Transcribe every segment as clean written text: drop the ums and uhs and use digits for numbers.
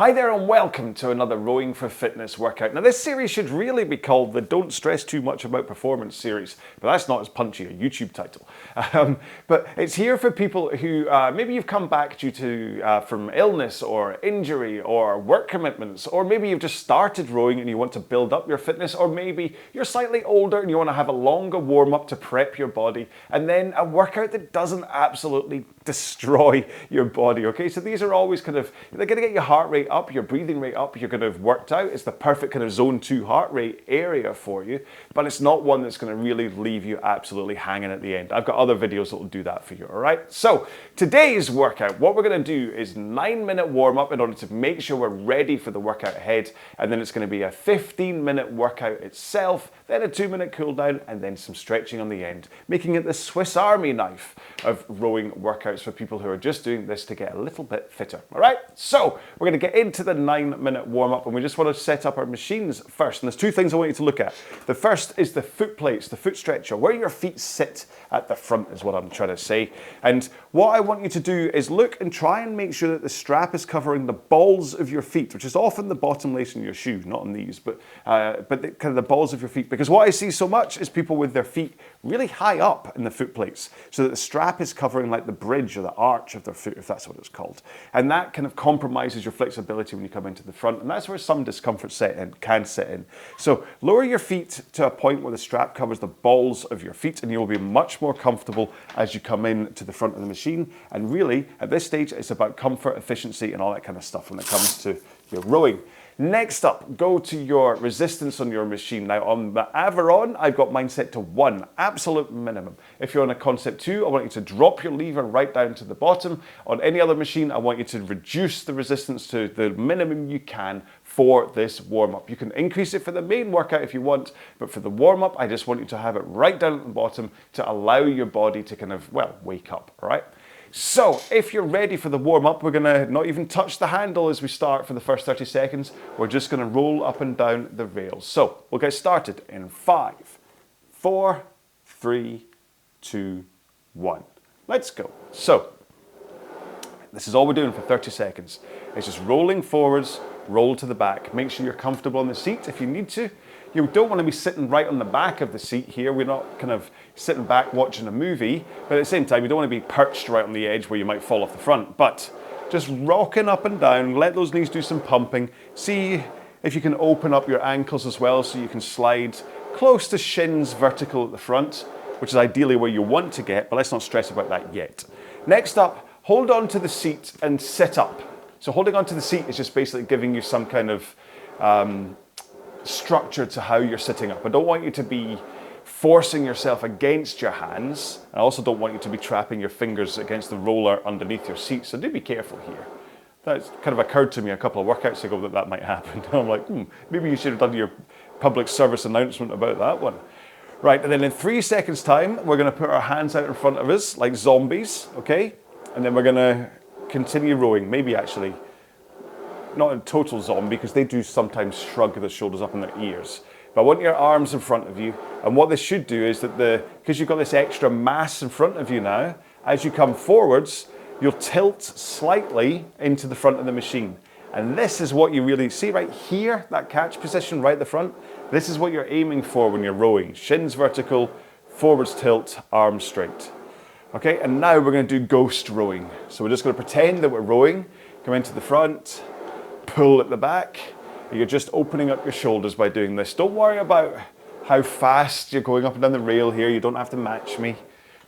Hi there and welcome to another Rowing for Fitness workout. Now this series should really be called the Don't Stress Too Much About Performance series, but that's not as punchy a YouTube title. But it's here for people who maybe you've come back due to from illness or injury or work commitments, or maybe you've just started rowing and you want to build up your fitness, or maybe you're slightly older and you want to have a longer warm-up to prep your body, and then a workout that doesn't absolutely destroy your body, okay? So these are always they're going to get your heart rate up, your breathing rate up, you're going to have worked out. It's the perfect kind of zone 2 heart rate area for you, but it's not one that's going to really leave you absolutely hanging at the end. I've got other videos that will do that for you, all right? So today's workout, what we're going to do is 9-minute warm-up in order to make sure we're ready for the workout ahead, and then it's going to be a 15-minute workout itself, then a 2-minute cool down, and then some stretching on the end, making it the Swiss Army knife of rowing workouts for people who are just doing this to get a little bit fitter, all right? So we're going to get into the 9-minute warm-up, and we just want to set up our machines first. And there's two things I want you to look at. The first is the foot plates, the foot stretcher, where your feet sit at the front is what I'm trying to say. And what I want you to do is look and try and make sure that the strap is covering the balls of your feet, which is often the bottom lace in your shoe, not on these, but the balls of your feet. Because what I see so much is people with their feet really high up in the foot plates, so that the strap is covering like the bridge or the arch of their foot, if that's what it's called. And that kind of compromises your flexibility when you come into the front, and that's where some discomfort can set in. So lower your feet to a point where the strap covers the balls of your feet, and you'll be much more comfortable as you come in to the front of the machine. And really, at this stage, it's about comfort, efficiency, and all that kind of stuff when it comes to your rowing. Next up, go to your resistance on your machine. Now on the Aviron, I've got mine set to 1, absolute minimum. If you're on a Concept 2, I want you to drop your lever right down to the bottom. On any other machine, I want you to reduce the resistance to the minimum you can for this warm-up. You can increase it for the main workout if you want, but for the warm-up, I just want you to have it right down at the bottom to allow your body to kind of, well, wake up, all right? So if you're ready for the warm-up, we're gonna not even touch the handle as we start for the first 30 seconds. We're just gonna roll up and down the rails. So we'll get started in 5, 4, 3, 2, 1. Let's go. So this is all we're doing for 30 seconds. It's just rolling forwards, roll to the back. Make sure you're comfortable on the seat if you need to. You don't want to be sitting right on the back of the seat here. We're not kind of sitting back watching a movie, but at the same time, you don't want to be perched right on the edge where you might fall off the front. But just rocking up and down, let those knees do some pumping. See if you can open up your ankles as well so you can slide close to shins vertical at the front, which is ideally where you want to get, but let's not stress about that yet. Next up, hold on to the seat and sit up. So holding on to the seat is just basically giving you some kind of structure to how you're sitting up. I don't want you to be forcing yourself against your hands. I also don't want you to be trapping your fingers against the roller underneath your seat, so do be careful here. That's kind of occurred to me a couple of workouts ago that might happen. I'm like, maybe you should have done your public service announcement about that one. Right, and then in 3 seconds time, we're gonna put our hands out in front of us like zombies, okay? And then we're gonna continue rowing, maybe actually not a total zombie, because they do sometimes shrug their shoulders up in their ears. But I want your arms in front of you, and what this should do is that because you've got this extra mass in front of you now, as you come forwards, you'll tilt slightly into the front of the machine. And this is what you really see right here, that catch position right at the front. This is what you're aiming for when you're rowing. Shins vertical, forwards tilt, arms straight. Okay, and now we're going to do ghost rowing. So we're just going to pretend that we're rowing, come into the front, pull at the back. You're just opening up your shoulders by doing this. Don't worry about how fast you're going up and down the rail here. You don't have to match me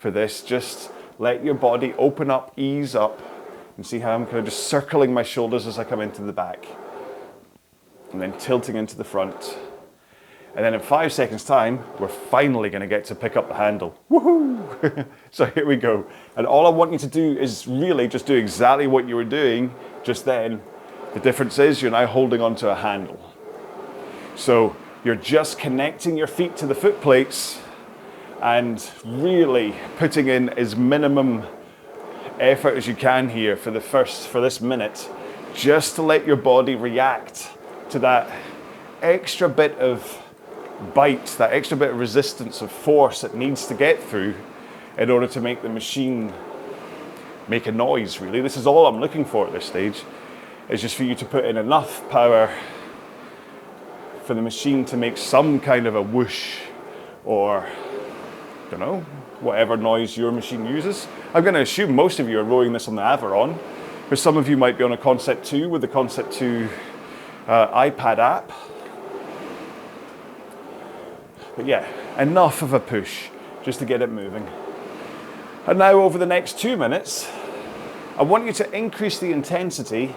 for this. Just let your body open up, ease up, and see how I'm kind of just circling my shoulders as I come into the back. And then tilting into the front. And then in 5 seconds time, we're finally going to get to pick up the handle. Woohoo! So here we go. And all I want you to do is really just do exactly what you were doing just then. The difference is you're now holding onto a handle. So you're just connecting your feet to the foot plates and really putting in as minimum effort as you can here for this minute, just to let your body react to that extra bit of bite, that extra bit of resistance, of force it needs to get through in order to make the machine make a noise, really. This is all I'm looking for at this stage. is just for you to put in enough power for the machine to make some kind of a whoosh, or, I don't know, whatever noise your machine uses. I'm going to assume most of you are rowing this on the Avaron, but some of you might be on a Concept 2 with the Concept 2 iPad app. But yeah, enough of a push just to get it moving. And now over the next 2 minutes, I want you to increase the intensity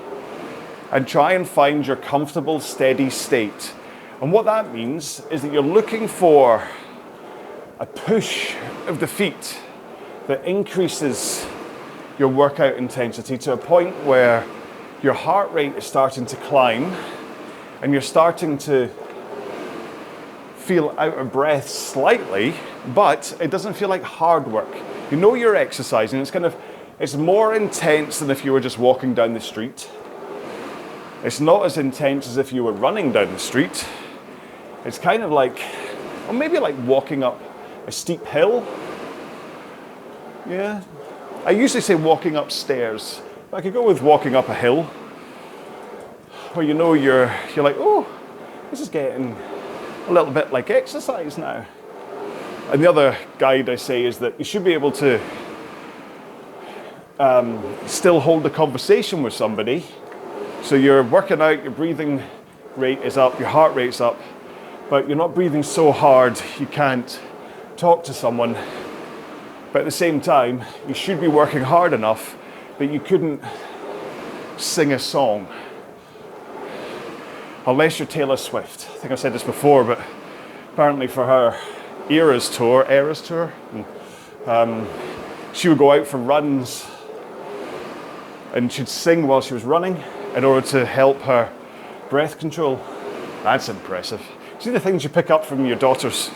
and try and find your comfortable, steady state. And what that means is that you're looking for a push of the feet that increases your workout intensity to a point where your heart rate is starting to climb and you're starting to feel out of breath slightly, but it doesn't feel like hard work. You know you're exercising. It's more intense than if you were just walking down the street. It's not as intense as if you were running down the street. It's kind of like, or maybe like walking up a steep hill. Yeah. I usually say walking up stairs. I could go with walking up a hill, where you know you're like, oh, this is getting a little bit like exercise now. And the other guide I say is that you should be able to still hold a conversation with somebody. So you're working out, your breathing rate is up, your heart rate's up, but you're not breathing so hard you can't talk to someone. But at the same time, you should be working hard enough that you couldn't sing a song. Unless you're Taylor Swift. I think I've said this before, but apparently for her Eras tour, she would go out for runs and she'd sing while she was running in order to help her breath control. That's impressive. See the things you pick up from your daughters.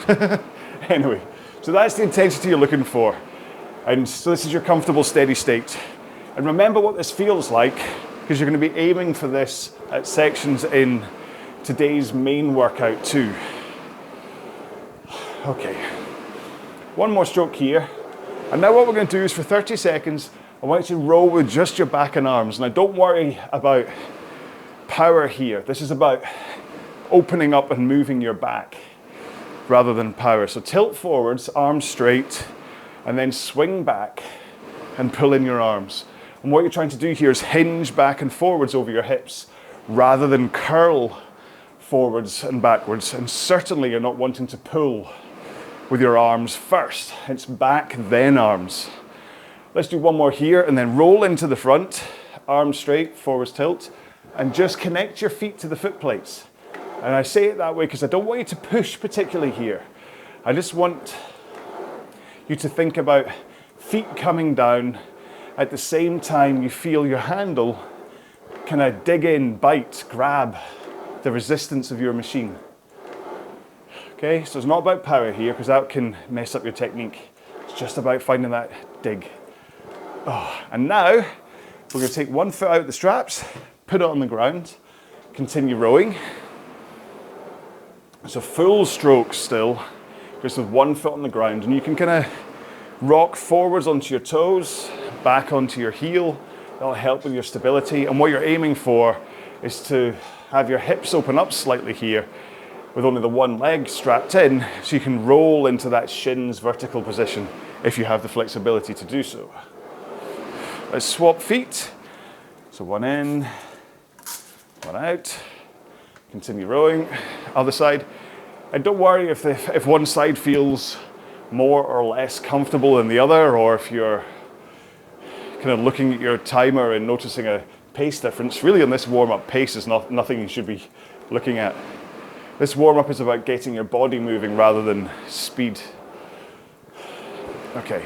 Anyway, so that's the intensity you're looking for. And so this is your comfortable steady state. And remember what this feels like, because you're going to be aiming for this at sections in today's main workout too. Okay, one more stroke here. And now what we're going to do is for 30 seconds, I want you to row with just your back and arms. Now don't worry about power here. This is about opening up and moving your back rather than power. So tilt forwards, arms straight, and then swing back and pull in your arms. And what you're trying to do here is hinge back and forwards over your hips rather than curl forwards and backwards. And certainly you're not wanting to pull with your arms first. It's back, then arms. Let's do one more here and then roll into the front, arms straight, forwards tilt, and just connect your feet to the foot plates. And I say it that way because I don't want you to push particularly here. I just want you to think about feet coming down at the same time you feel your handle kind of dig in, bite, grab the resistance of your machine. Okay, so it's not about power here because that can mess up your technique. It's just about finding that dig. Oh, and now we're going to take one foot out of the straps, put it on the ground, continue rowing. So full stroke still, just with one foot on the ground, and you can kind of rock forwards onto your toes, back onto your heel. That'll help with your stability. And what you're aiming for is to have your hips open up slightly here with only the one leg strapped in, so you can roll into that shins vertical position if you have the flexibility to do so. Let's swap feet. So one in, one out. Continue rowing. Other side. And don't worry if one side feels more or less comfortable than the other, or if you're kind of looking at your timer and noticing a pace difference. Really on this warm-up, pace is nothing you should be looking at. This warm-up is about getting your body moving rather than speed. Okay,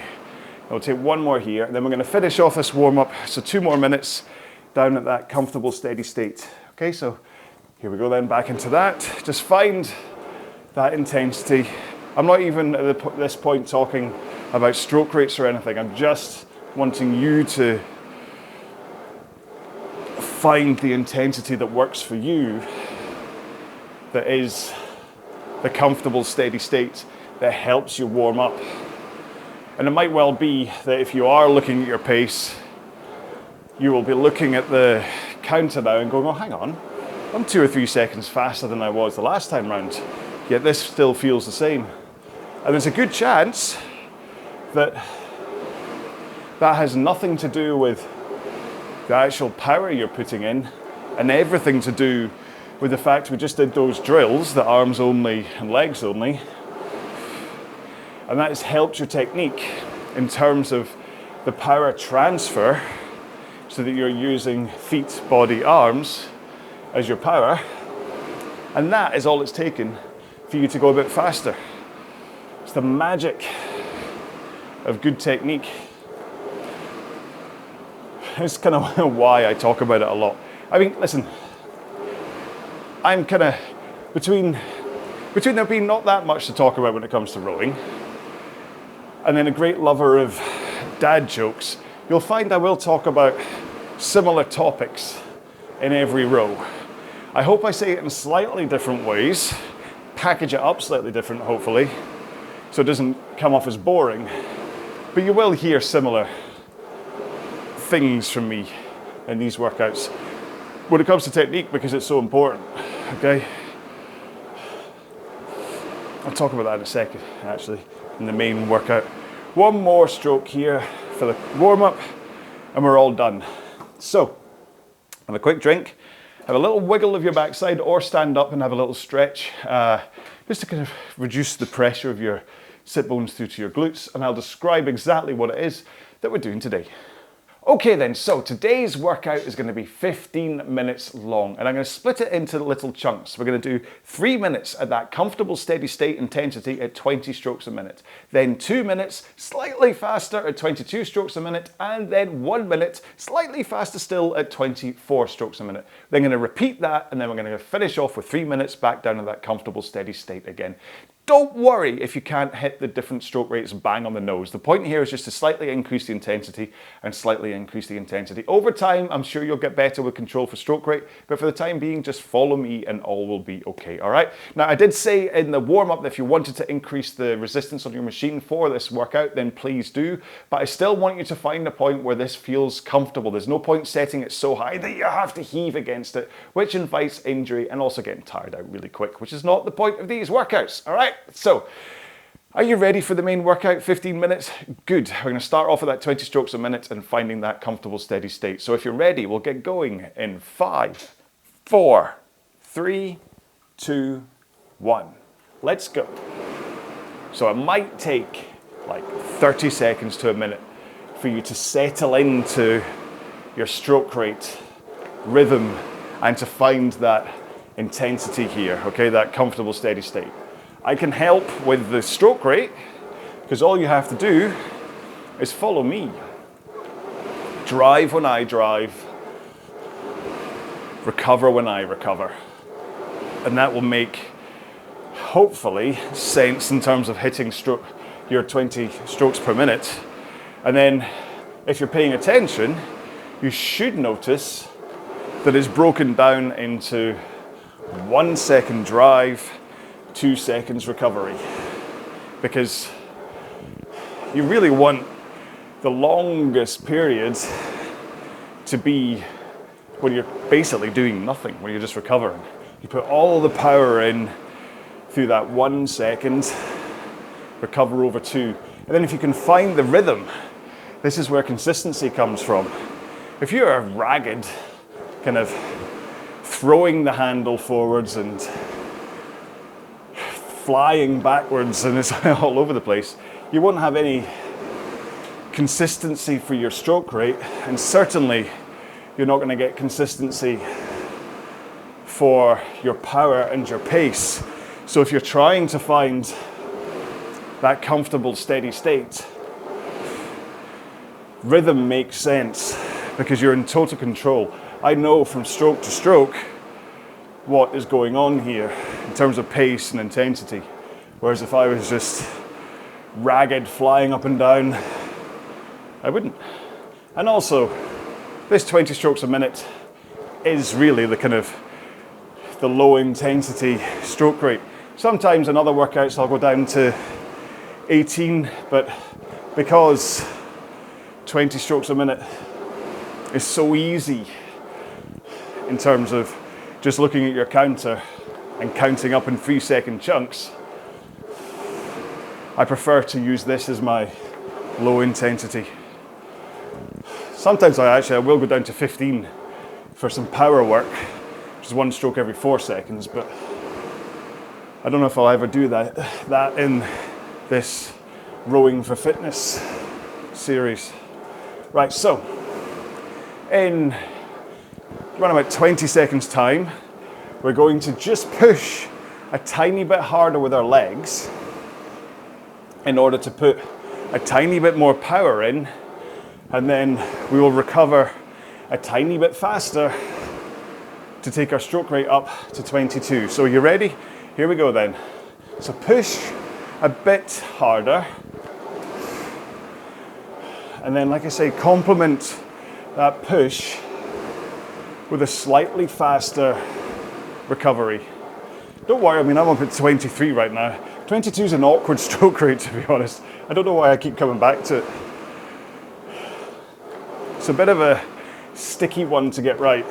I'll take one more here, and then we're going to finish off this warm-up. So 2 more minutes down at that comfortable steady state. Okay, so here we go then, back into that. Just find that intensity. I'm not even at this point talking about stroke rates or anything. I'm just wanting you to find the intensity that works for you, that is the comfortable steady state that helps you warm up. And it might well be that if you are looking at your pace, you will be looking at the counter now and going, oh, hang on, I'm 2 or 3 seconds faster than I was the last time round, yet this still feels the same. And there's a good chance that that has nothing to do with the actual power you're putting in and everything to do with the fact we just did those drills, the arms only and legs only, and that has helped your technique in terms of the power transfer so that you're using feet, body, arms as your power, and that is all it's taken for you to go a bit faster. It's the magic of good technique. It's kind of why I talk about it a lot. I mean, listen, I'm kind of between there being not that much to talk about when it comes to rowing, and then a great lover of dad jokes, you'll find I will talk about similar topics in every row. I hope I say it in slightly different ways, package it up slightly different, hopefully, so it doesn't come off as boring, but you will hear similar things from me in these workouts when it comes to technique, because it's so important, okay? I'll talk about that in a second, actually, in the main workout. One more stroke here for the warm-up, and we're all done. So, have a quick drink, have a little wiggle of your backside, or stand up and have a little stretch, just to kind of reduce the pressure of your sit bones through to your glutes, and I'll describe exactly what it is that we're doing today. Okay then, so today's workout is going to be 15 minutes long, and I'm going to split it into little chunks. We're going to do 3 minutes at that comfortable steady state intensity at 20 strokes a minute, then 2 minutes slightly faster at 22 strokes a minute, and then 1 minute slightly faster still at 24 strokes a minute. Then I'm going to repeat that, and then we're going to finish off with 3 minutes back down to that comfortable steady state again. Don't worry if you can't hit the different stroke rates bang on the nose. The point here is just to slightly increase the intensity and slightly increase the intensity. Over time, I'm sure you'll get better with control for stroke rate, but for the time being, just follow me and all will be okay, all right? Now, I did say in the warm-up that if you wanted to increase the resistance on your machine for this workout, then please do, but I still want you to find a point where this feels comfortable. There's no point setting it so high that you have to heave against it, which invites injury and also getting tired out really quick, which is not the point of these workouts, all right? So, are you ready for the main workout? 15 minutes? Good. We're going to start off with that 20 strokes a minute and finding that comfortable steady state. So if you're ready, we'll get going in 5, 4, 3, 2, 1. Let's go. So it might take like 30 seconds to a minute for you to settle into your stroke rate, rhythm, and to find that intensity here, okay, that comfortable steady state. I can help with the stroke rate because all you have to do is follow me. Drive when I drive, recover when I recover. And that will make, hopefully, sense in terms of hitting your 20 strokes per minute. And then if you're paying attention, you should notice that it's broken down into 1 second drive, 2 seconds recovery, because you really want the longest periods to be when you're basically doing nothing, when you're just recovering. You put all the power in through that 1 second, recover over 2. And then if you can find the rhythm, this is where consistency comes from. If you're ragged, kind of throwing the handle forwards and flying backwards and it's all over the place, you won't have any consistency for your stroke rate, and certainly you're not going to get consistency for your power and your pace. So if you're trying to find that comfortable steady state, rhythm makes sense because you're in total control. I know from stroke to stroke what is going on here in terms of pace and intensity. Whereas if I was just ragged flying up and down, I wouldn't. And also, this 20 strokes a minute is really the kind of the low intensity stroke rate. Sometimes in other workouts I'll go down to 18, but because 20 strokes a minute is so easy in terms of just looking at your counter and counting up in 3-second chunks, I prefer to use this as my low intensity. Sometimes I will go down to 15 for some power work, which is 1 stroke every 4 seconds, but I don't know if I'll ever do that in this Rowing for Fitness series. Right, so in around about 20 seconds time, we're going to just push a tiny bit harder with our legs in order to put a tiny bit more power in, and then we will recover a tiny bit faster to take our stroke rate up to 22. So are you ready? Here we go then. So push a bit harder, and then, like I say, complement that push with a slightly faster recovery. Don't worry, I mean, I'm up at 23 right now. 22 is an awkward stroke rate, to be honest. I don't know why I keep coming back to it. It's a bit of a sticky one to get right.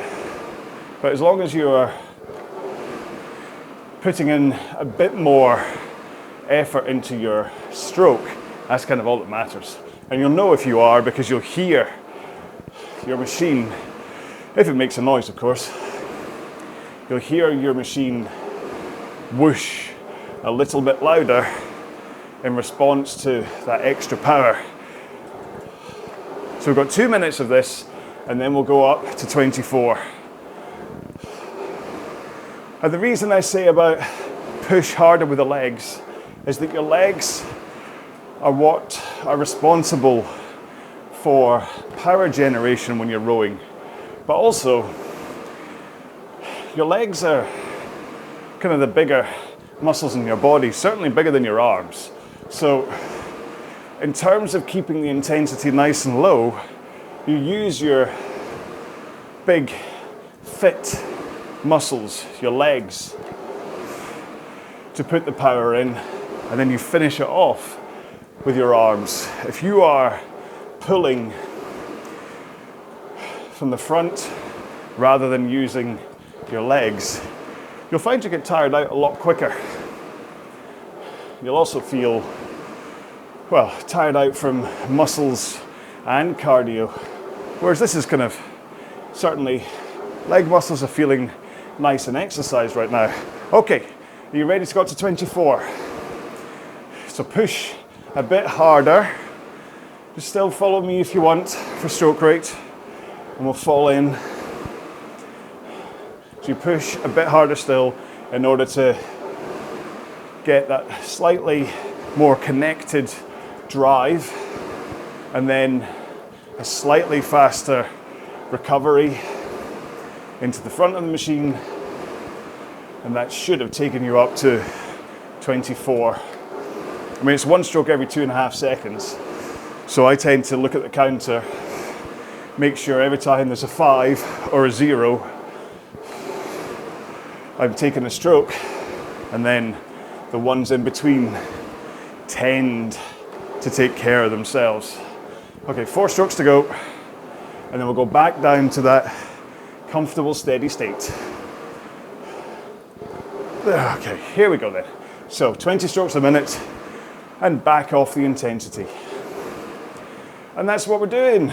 But as long as you are putting in a bit more effort into your stroke, that's kind of all that matters. And you'll know if you are, because you'll hear your machine, if it makes a noise, of course, you'll hear your machine whoosh a little bit louder in response to that extra power. So we've got 2 minutes of this, and then we'll go up to 24. And the reason I say about push harder with the legs is that your legs are what are responsible for power generation when you're rowing. But also, your legs are kind of the bigger muscles in your body, certainly bigger than your arms. So in terms of keeping the intensity nice and low, you use your big, fit muscles, your legs, to put the power in, and then you finish it off with your arms. If you are pulling from the front rather than using your legs, you'll find you get tired out a lot quicker. You'll also feel, well, tired out from muscles and cardio. Whereas this is kind of, certainly, leg muscles are feeling nice and exercised right now. Okay, are you ready to go up to 24? So push a bit harder. Just still follow me if you want for stroke rate, and we'll fall in. So you push a bit harder still in order to get that slightly more connected drive, and then a slightly faster recovery into the front of the machine, and that should have taken you up to 24. I mean, it's 1 stroke every 2.5 seconds, so I tend to look at the counter, make sure every time there's a 5 or a 0, I'm taking a stroke, and then the ones in between tend to take care of themselves. Okay, 4 strokes to go, and then we'll go back down to that comfortable, steady state. Okay, here we go then. So 20 strokes a minute, and back off the intensity. And that's what we're doing.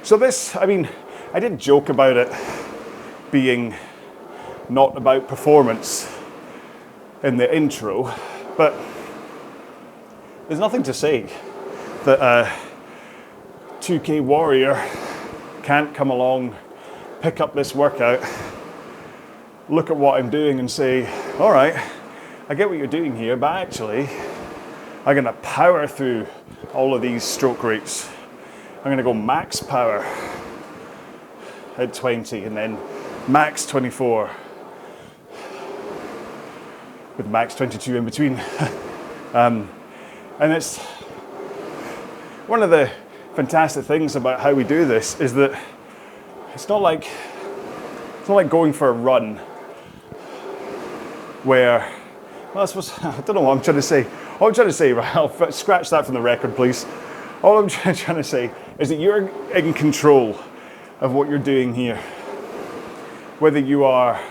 So this, I mean, I did joke about it being not about performance in the intro, but there's nothing to say that a 2K warrior can't come along, pick up this workout, look at what I'm doing and say, all right, I get what you're doing here, but actually I'm going to power through all of these stroke rates. I'm going to go max power at 20 and then max 24 with max 22 in between. And it's one of the fantastic things about how we do this is that it's not like going for a run where, well, I suppose, I don't know what I'm trying to say. All I'm trying to say, Ralph, scratch that from the record, please. All I'm trying to say is that you're in control of what you're doing here. whether you are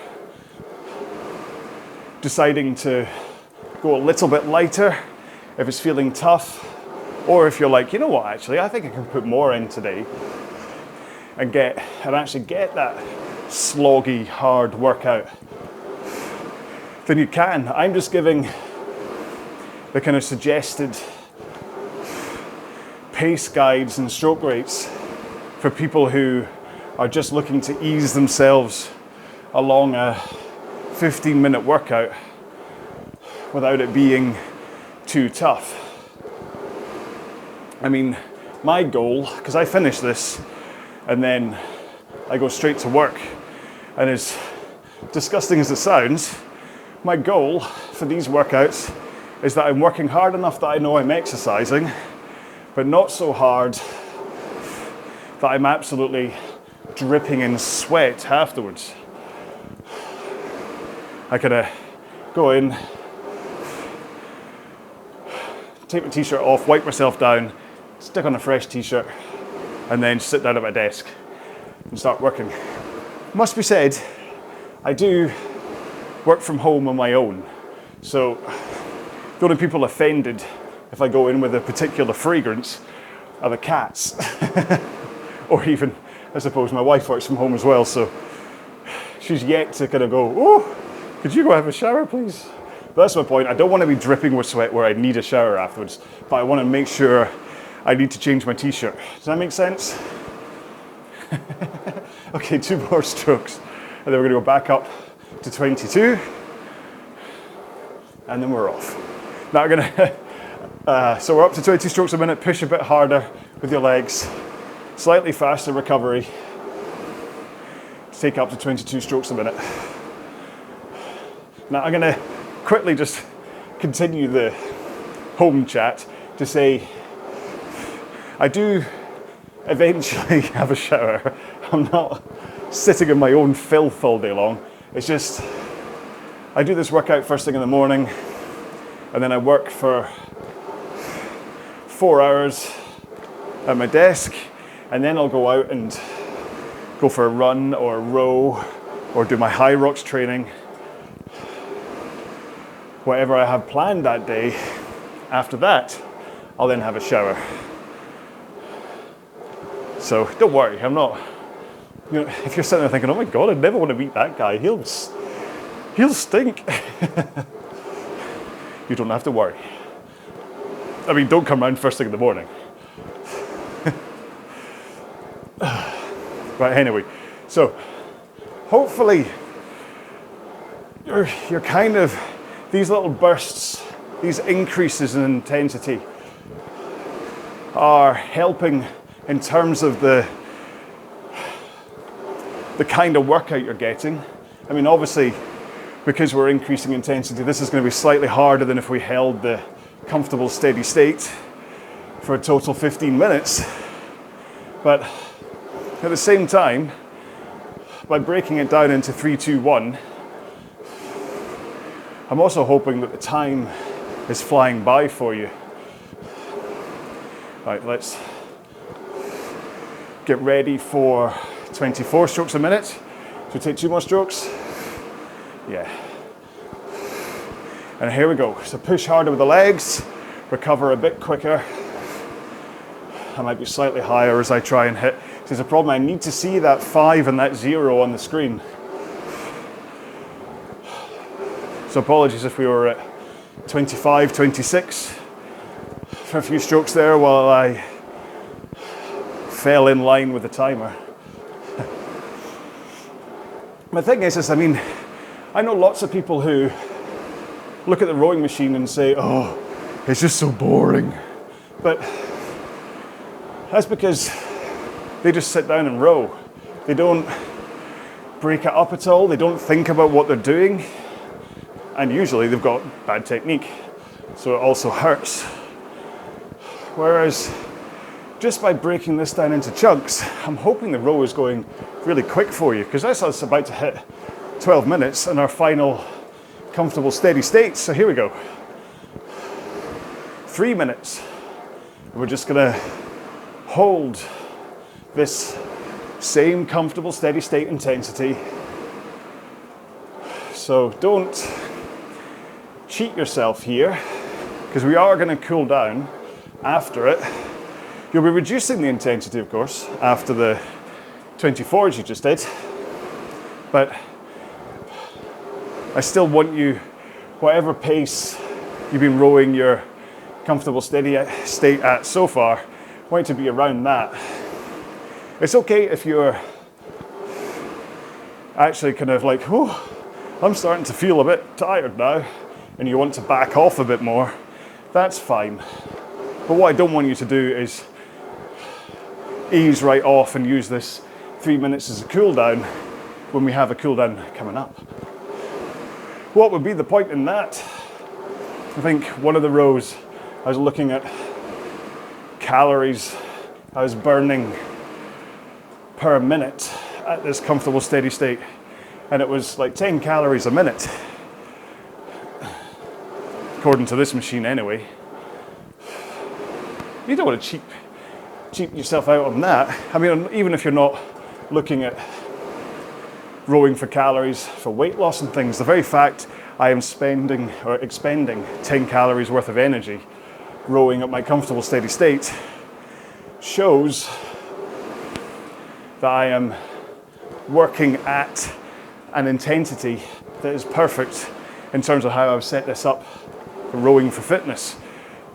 deciding to go a little bit lighter if it's feeling tough, or if you're like, you know what, actually, I think I can put more in today and actually get that sloggy, hard workout, then you can. I'm just giving the kind of suggested pace guides and stroke rates for people who are just looking to ease themselves along a 15-minute workout without it being too tough. I mean, my goal, because I finish this and then I go straight to work, and as disgusting as it sounds, my goal for these workouts is that I'm working hard enough that I know I'm exercising, but not so hard that I'm absolutely dripping in sweat afterwards. I kind of go in, take my t-shirt off, wipe myself down, stick on a fresh t-shirt, and then sit down at my desk and start working. Must be said, I do work from home on my own, so the only people offended if I go in with a particular fragrance are the cats. Or even, I suppose, my wife works from home as well, so she's yet to kind of go, oh, could you go have a shower, please? But that's my point. I don't want to be dripping with sweat where I need a shower afterwards, but I want to make sure I need to change my t-shirt. Does that make sense? Okay, 2 more strokes, and then we're going to go back up to 22, and then we're off. Now we're going to, so we're up to 20 strokes a minute, push a bit harder with your legs, slightly faster recovery, to take up to 22 strokes a minute. Now I'm going to quickly just continue the home chat to say, I do eventually have a shower. I'm not sitting in my own filth all day long. It's just, I do this workout first thing in the morning, and then I work for 4 hours at my desk, and then I'll go out and go for a run or a row or do my high rocks training. Whatever I have planned that day, after that, I'll then have a shower. So don't worry, I'm not, you know, if you're sitting there thinking, oh my God, I'd never want to meet that guy, he'll stink. You don't have to worry. I mean, don't come round first thing in the morning. Right, anyway, so hopefully you're kind of, these little bursts, these increases in intensity are helping in terms of the kind of workout you're getting. I mean, obviously, because we're increasing intensity, this is going to be slightly harder than if we held the comfortable steady state for a total 15 minutes. But at the same time, by breaking it down into 3, 2, 1, I'm also hoping that the time is flying by for you. Right, let's get ready for 24 strokes a minute. Should we take 2 more strokes? Yeah. And here we go. So push harder with the legs, recover a bit quicker. I might be slightly higher as I try and hit. There's a problem, I need to see that 5 and that 0 on the screen. So apologies if we were at 25, 26 for a few strokes there while I fell in line with the timer. My thing is, I mean, I know lots of people who look at the rowing machine and say, oh, it's just so boring. But that's because they just sit down and row. They don't break it up at all. They don't think about what they're doing. And usually they've got bad technique, so it also hurts. Whereas just by breaking this down into chunks, I'm hoping the row is going really quick for you, because that's us about to hit 12 minutes and our final comfortable steady state. So here we go. 3 minutes. We're just gonna hold this same comfortable steady state intensity So don't cheat yourself here, because we are going to cool down after it. You'll be reducing the intensity, of course, after the 24s you just did, but I still want you, whatever pace you've been rowing your comfortable steady state at so far, I want it to be around that. It's okay if you're actually kind of like, oh, I'm starting to feel a bit tired now, and you want to back off a bit more, that's fine. But what I don't want you to do is ease right off and use this 3 minutes as a cool down when we have a cool down coming up. What would be the point in that? I think one of the rows I was looking at calories I was burning per minute at this comfortable steady state, and it was like 10 calories a minute, according to this machine anyway. You don't want to cheap yourself out on that. I mean, even if you're not looking at rowing for calories for weight loss and things, the very fact I am spending or expending 10 calories worth of energy rowing at my comfortable steady state shows that I am working at an intensity that is perfect in terms of how I've set this up for rowing for fitness.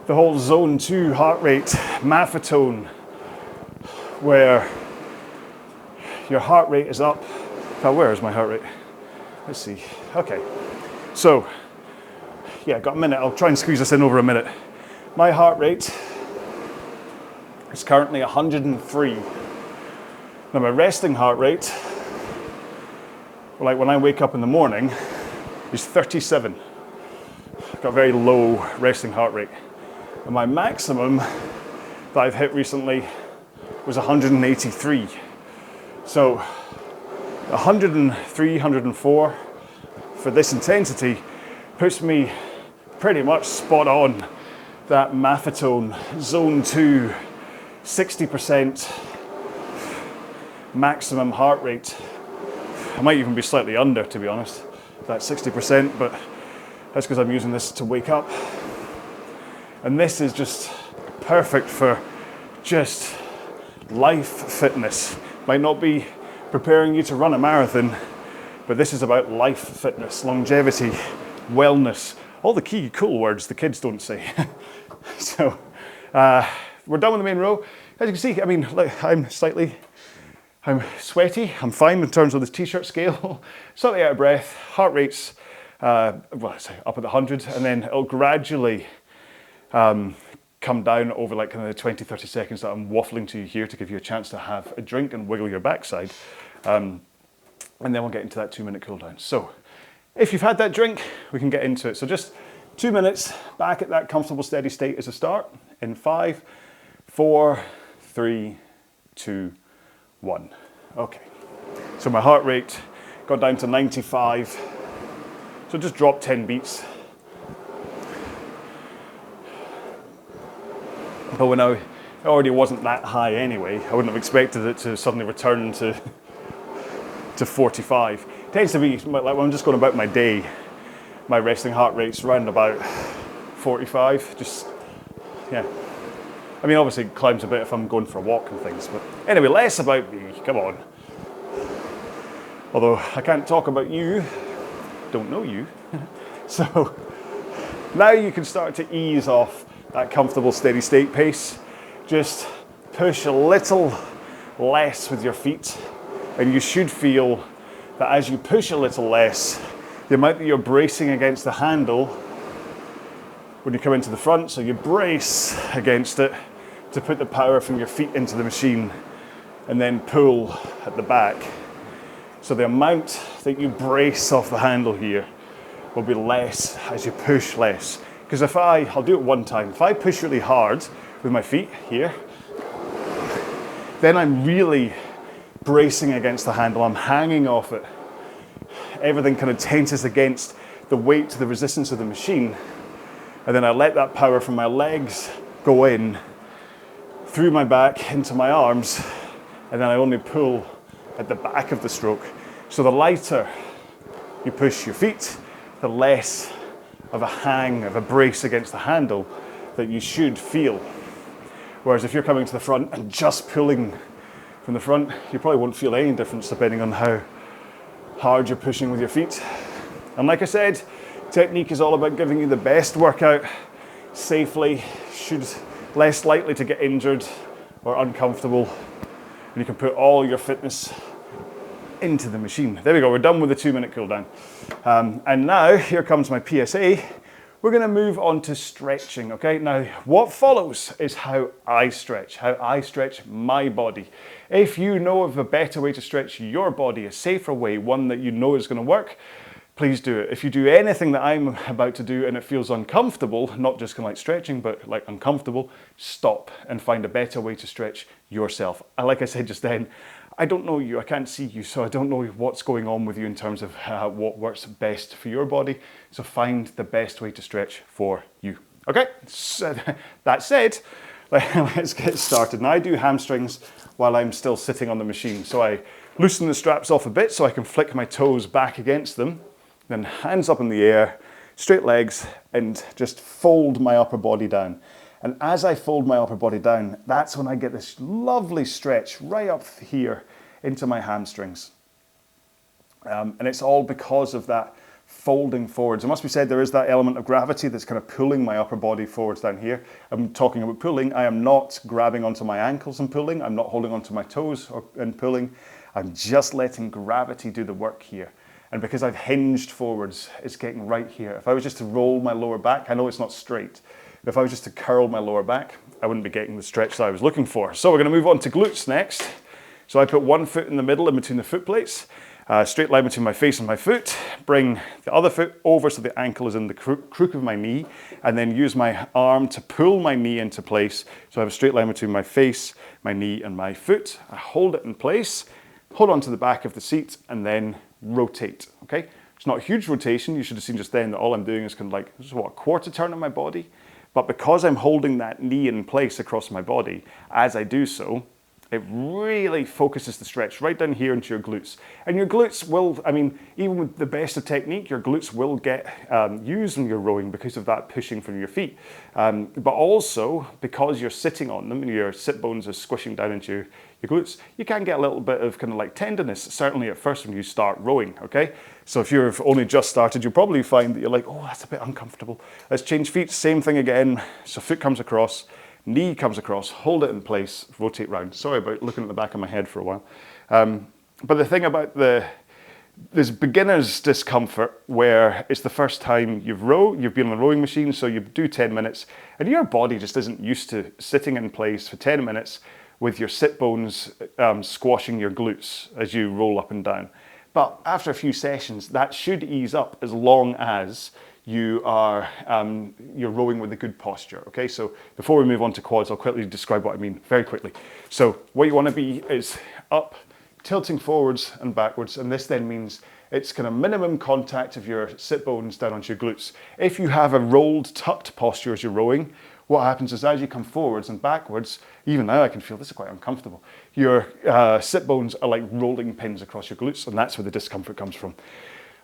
The whole zone 2 heart rate maffetone, where your heart rate is up. Now, where is my heart rate? Let's see. Okay. So, yeah, got a minute. I'll try and squeeze this in over a minute. My heart rate is currently 103. Now, my resting heart rate, like when I wake up in the morning, is 37. Got a very low resting heart rate. And my maximum that I've hit recently was 183. So 103, 104 for this intensity puts me pretty much spot on that maffetone zone 2 60% maximum heart rate. I might even be slightly under, to be honest, that 60%, but that's because I'm using this to wake up. And this is just perfect for just life fitness. Might not be preparing you to run a marathon, but this is about life fitness, longevity, wellness, all the key cool words the kids don't say. So we're done with the main row. As you can see, I mean, I'm sweaty, I'm fine in terms of this t-shirt scale, slightly out of breath, heart rate's up at the 100, and then it'll gradually come down over like kind of the 20-30 seconds that I'm waffling to you here to give you a chance to have a drink and wiggle your backside. And then we'll get into that 2 minute cool down. So if you've had that drink, we can get into it. So just 2 minutes back at that comfortable steady state as a start in 5, 4, 3, 2, 1. Okay. So my heart rate got down to 95. So just drop 10 beats. But when it already wasn't that high anyway, I wouldn't have expected it to suddenly return to 45. It tends to be, like when I'm just going about my day, my resting heart rate's around about 45, just, yeah. I mean, obviously it climbs a bit if I'm going for a walk and things, but anyway, less about me, come on. Although I can't talk about you, don't know you. So now you can start to ease off that comfortable steady state pace. Just push a little less with your feet, and you should feel that as you push a little less, the amount that you're bracing against the handle when you come into the front, so you brace against it to put the power from your feet into the machine and then pull at the back. So the amount that you brace off the handle here will be less as you push less. Because I'll do it one time. If I push really hard with my feet here, then I'm really bracing against the handle. I'm hanging off it. Everything kind of tenses against the weight, the resistance of the machine. And then I let that power from my legs go in through my back into my arms. And then I only pull at the back of the stroke. So the lighter you push your feet, the less of a hang, of a brace against the handle that you should feel. Whereas if you're coming to the front and just pulling from the front, you probably won't feel any difference depending on how hard you're pushing with your feet. And like I said, technique is all about giving you the best workout safely, should less likely to get injured or uncomfortable. And you can put all your fitness into the machine. There we go, we're done with the 2-minute cool down. And now, here comes my PSA. We're gonna move on to stretching, okay? Now, what follows is how I stretch my body. If you know of a better way to stretch your body, a safer way, one that you know is gonna work, please do it. If you do anything that I'm about to do and it feels uncomfortable, not just kind of like stretching, but like uncomfortable, stop and find a better way to stretch yourself. And like I said just then, I don't know you, I can't see you, so I don't know what's going on with you in terms of what works best for your body. So find the best way to stretch for you. Okay, so that said, let's get started. Now I do hamstrings while I'm still sitting on the machine. So I loosen the straps off a bit so I can flick my toes back against them, then hands up in the air, straight legs, and just fold my upper body down. And as I fold my upper body down, that's when I get this lovely stretch right up here into my hamstrings. And it's all because of that folding forwards. It must be said there is that element of gravity that's kind of pulling my upper body forwards down here. I'm talking about pulling. I am not grabbing onto my ankles and pulling. I'm not holding onto my toes and pulling. I'm just letting gravity do the work here. And because I've hinged forwards, it's getting right here. If I was just to roll my lower back, I know it's not straight. If I was just to curl my lower back, I wouldn't be getting the stretch that I was looking for. So we're going to move on to glutes next. So I put one foot in the middle in between the foot plates, straight line between my face and my foot, bring the other foot over so the ankle is in the crook of my knee, and then use my arm to pull my knee into place. So I have a straight line between my face, my knee and my foot. I hold it in place, hold on to the back of the seat, and then rotate, okay? It's not a huge rotation. You should have seen just then that all I'm doing is kind of like, this is what, a quarter turn of my body? But because I'm holding that knee in place across my body, as I do so, it really focuses the stretch right down here into your glutes. And your glutes will, I mean, even with the best of technique, your glutes will get used when you're rowing because of that pushing from your feet. But also, because you're sitting on them and your sit bones are squishing down into your glutes, you can get a little bit of kind of like tenderness, certainly at first when you start rowing, okay? So if you've only just started, you'll probably find that you're like, oh, that's a bit uncomfortable. Let's change feet, same thing again. So foot comes across, knee comes across, hold it in place, rotate round. Sorry about looking at the back of my head for a while. But the thing about there's beginner's discomfort where it's the first time you've been on a rowing machine, so you do 10 minutes, and your body just isn't used to sitting in place for 10 minutes with your sit bones squashing your glutes as you roll up and down. But after a few sessions, that should ease up as long as you are you're rowing with a good posture, okay? So before we move on to quads, I'll quickly describe what I mean very quickly. So what you want to be is up, tilting forwards and backwards, and this then means it's kind of minimum contact of your sit bones down onto your glutes. If you have a rolled, tucked posture as you're rowing, what happens is as you come forwards and backwards, even now I can feel this is quite uncomfortable, your sit bones are like rolling pins across your glutes, and that's where the discomfort comes from.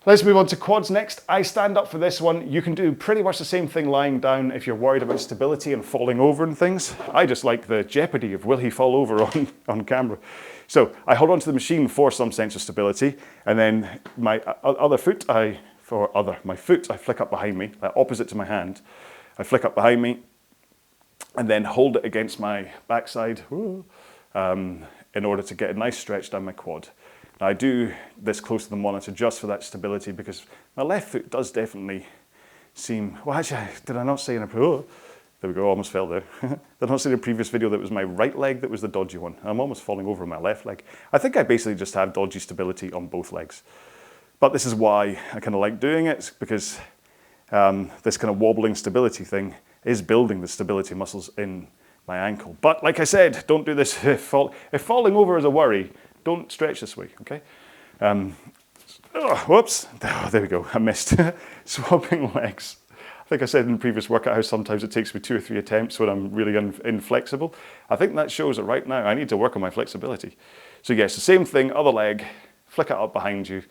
Let's move on to quads next. I stand up for this one. You can do pretty much the same thing lying down if you're worried about stability and falling over and things. I just like the jeopardy of will he fall over on camera. So I hold onto the machine for some sense of stability, and then my other foot, my foot I flick up behind me, opposite to my hand. I flick up behind me, and then hold it against my backside in order to get a nice stretch down my quad. Now I do this close to the monitor just for that stability because my left foot does definitely seem, well actually, did I not say in a, there we go, almost fell there. Did I not say in a previous video that it was my right leg that was the dodgy one? I'm almost falling over on my left leg. I think I basically just have dodgy stability on both legs. But this is why I kind of like doing it, because this kind of wobbling stability thing is building the stability muscles in my ankle. But like I said, don't do this if falling over is a worry. Don't stretch this way, okay? Whoops, there we go, I missed. Swapping legs. I think I said in the previous workout how sometimes it takes me 2 or 3 attempts when I'm really inflexible. I think that shows it right now. I need to work on my flexibility. So yes, the same thing, other leg, flick it up behind you,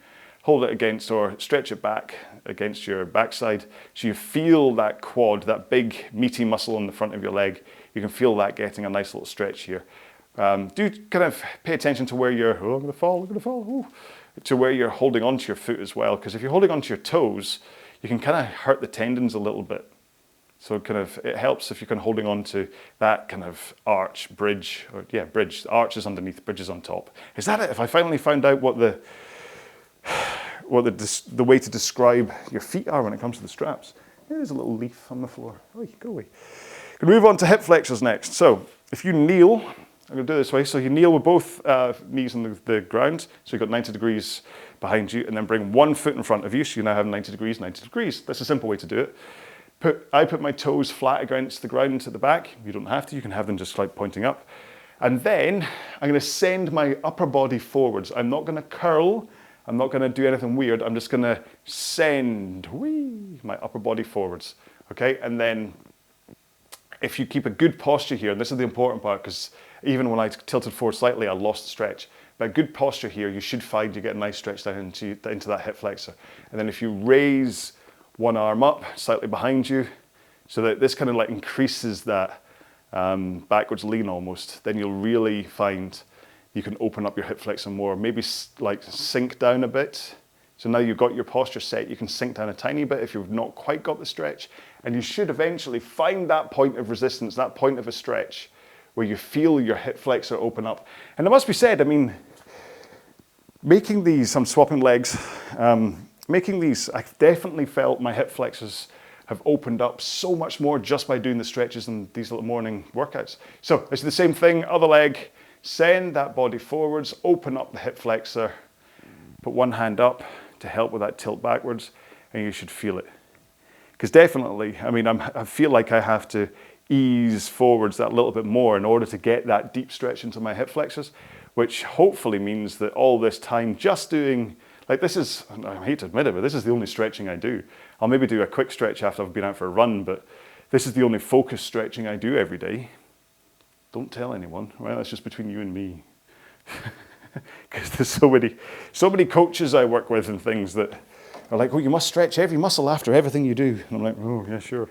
hold it against or stretch it back against your backside. So you feel that quad, that big meaty muscle on the front of your leg. You can feel that getting a nice little stretch here. Do kind of pay attention to where you're, oh, I'm going to fall, ooh, to where you're holding onto your foot as well. Because if you're holding onto your toes, you can kind of hurt the tendons a little bit. So it helps if you're kind of holding on to that kind of arch, bridge, or yeah, bridge, arches underneath, bridges on top. Is that it? If I finally found out what the way to describe your feet are when it comes to the straps. There's a little leaf on the floor. Oh, go away. Going to move on to hip flexors next. So if you kneel, I'm going to do it this way. So you kneel with both knees on the ground. So you've got 90 degrees behind you, and then bring one foot in front of you. So you now have 90 degrees, 90 degrees. That's a simple way to do it. I put my toes flat against the ground at the back. You don't have to. You can have them just like pointing up. And then I'm going to send my upper body forwards. I'm not going to curl. I'm not going to do anything weird. I'm just going to send my upper body forwards. Okay? And then if you keep a good posture here, and this is the important part, because even when I tilted forward slightly, I lost the stretch. But good posture here, you should find you get a nice stretch down into that hip flexor. And then if you raise one arm up, slightly behind you, so that this kind of like increases that backwards lean almost, then you'll really find you can open up your hip flexor more, maybe like sink down a bit. So now you've got your posture set, you can sink down a tiny bit if you've not quite got the stretch, and you should eventually find that point of resistance, that point of a stretch, where you feel your hip flexor open up. And it must be said, I mean, making these, I'm swapping legs, making these, I've definitely felt my hip flexors have opened up so much more just by doing the stretches and these little morning workouts. So it's the same thing, other leg, send that body forwards, open up the hip flexor, put one hand up to help with that tilt backwards, and you should feel it. Because definitely, I mean, I feel like I have to ease forwards that little bit more in order to get that deep stretch into my hip flexors, which hopefully means that all this time just doing, like this is, I hate to admit it, but this is the only stretching I do. I'll maybe do a quick stretch after I've been out for a run, but this is the only focused stretching I do every day. Don't tell anyone, right? That's just between you and me. Because there's so many coaches I work with and things that are like, oh, you must stretch every muscle after everything you do. And I'm like, oh, yeah, sure.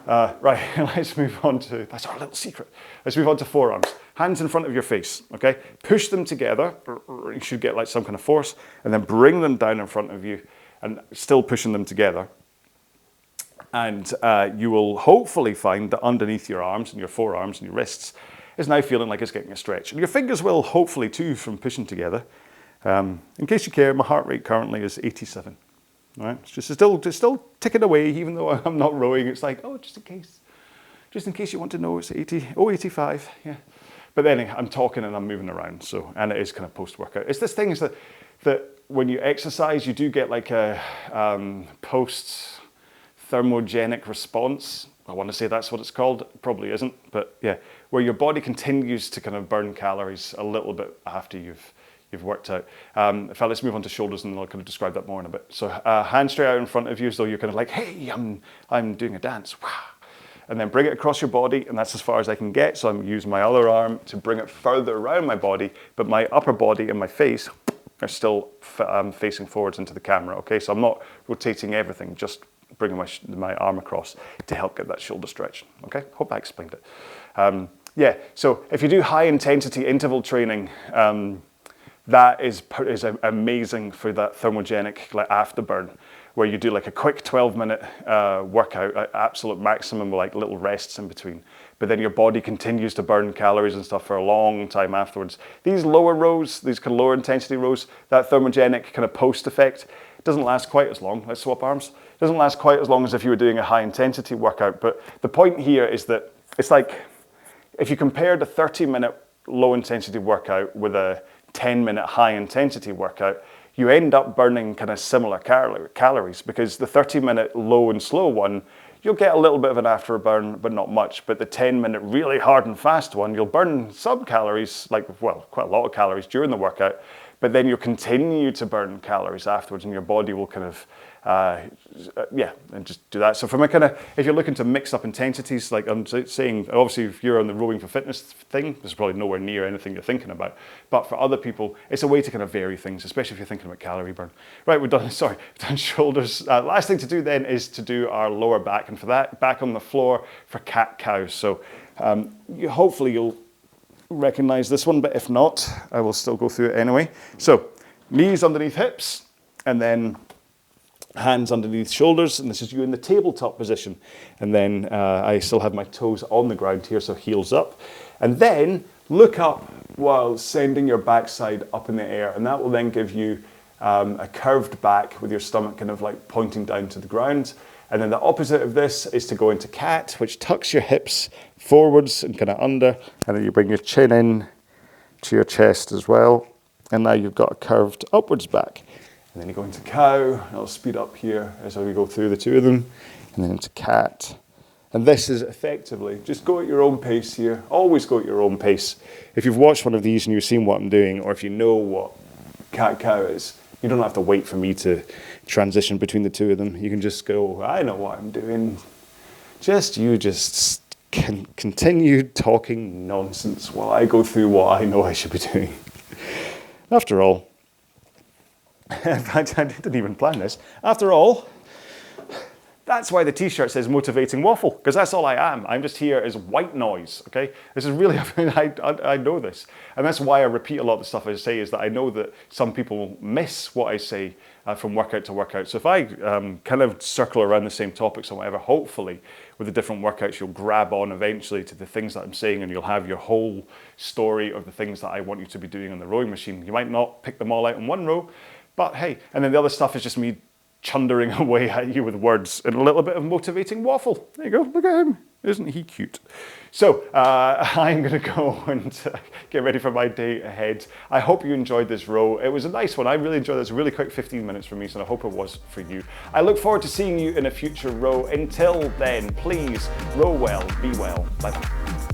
Right, let's move on to, that's our little secret. Let's move on to forearms. Hands in front of your face, okay? Push them together. You should get like some kind of force, and then bring them down in front of you and still pushing them together. And you will hopefully find that underneath your arms and your forearms and your wrists is now feeling like it's getting a stretch. And your fingers will hopefully too from pushing together. In case you care, my heart rate currently is 87. Right? It's just still ticking away, even though I'm not rowing. It's like, oh, just in case you want to know, it's 85, yeah. But then I'm talking and I'm moving around, so, and it is kind of post-workout. It's this thing is that when you exercise, you do get like a post-thermogenic response. I want to say that's what it's called. It probably isn't, but yeah, where your body continues to kind of burn calories a little bit after you've worked out. In fact, let's move on to shoulders and I'll kind of describe that more in a bit. So hand straight out in front of you, so you're kind of like, hey, I'm doing a dance. And then bring it across your body, and that's as far as I can get. So I'm using my other arm to bring it further around my body, but my upper body and my face are still facing forwards into the camera, okay? So I'm not rotating everything, just bringing my arm across to help get that shoulder stretch, okay? Hope I explained it. Yeah, so if you do high intensity interval training, that is amazing for that thermogenic like afterburn, where you do like a quick 12-minute workout at absolute maximum, like little rests in between. But then your body continues to burn calories and stuff for a long time afterwards. These lower rows, these kind of lower intensity rows, that thermogenic kind of post effect doesn't last quite as long. Let's swap arms. It doesn't last quite as long as if you were doing a high intensity workout. But the point here is that it's like if you compared a 30-minute low intensity workout with a 10-minute high intensity workout, you end up burning kind of similar calories, because the 30-minute low and slow one, you'll get a little bit of an afterburn, but not much. But the 10-minute really hard and fast one, you'll burn some calories, like, well, quite a lot of calories during the workout, but then you'll continue to burn calories afterwards, and your body will kind of, and just do that. So from a kind of, if you're looking to mix up intensities, like I'm saying, obviously if you're on the rowing for fitness thing, this is probably nowhere near anything you're thinking about. But for other people, it's a way to kind of vary things, especially if you're thinking about calorie burn. Right, we've done shoulders. Last thing to do then is to do our lower back, and for that, back on the floor for cat-cow. So hopefully you'll recognize this one, but if not, I will still go through it anyway. So knees underneath hips, and then hands underneath shoulders, and this is you in the tabletop position. And then I still have my toes on the ground here, so heels up. And then look up while sending your backside up in the air, and that will then give you a curved back with your stomach kind of like pointing down to the ground. And then the opposite of this is to go into cat, which tucks your hips forwards and kind of under, and then you bring your chin in to your chest as well. And now you've got a curved upwards back. And then you go into cow. I'll speed up here as we go through the two of them, and then into cat. And this is effectively, just go at your own pace here. Always go at your own pace. If you've watched one of these and you've seen what I'm doing, or if you know what cat-cow is, you don't have to wait for me to transition between the two of them. You can just go, I know what I'm doing. You just can continue talking nonsense while I go through what I know I should be doing. After all, in fact, I didn't even plan this. After all, that's why the t-shirt says motivating waffle, because that's all I am. I'm just here as white noise, okay? This is really, I know this. And that's why I repeat a lot of the stuff I say, is that I know that some people miss what I say from workout to workout. So if I kind of circle around the same topics or whatever, hopefully with the different workouts, you'll grab on eventually to the things that I'm saying, and you'll have your whole story of the things that I want you to be doing on the rowing machine. You might not pick them all out in one row, but hey, and then the other stuff is just me chundering away at you with words and a little bit of motivating waffle. There you go, look at him. Isn't he cute? So I'm going to go and get ready for my day ahead. I hope you enjoyed this row. It was a nice one. I really enjoyed this. Really quick 15 minutes for me, so I hope it was for you. I look forward to seeing you in a future row. Until then, please row well, be well. Bye-bye.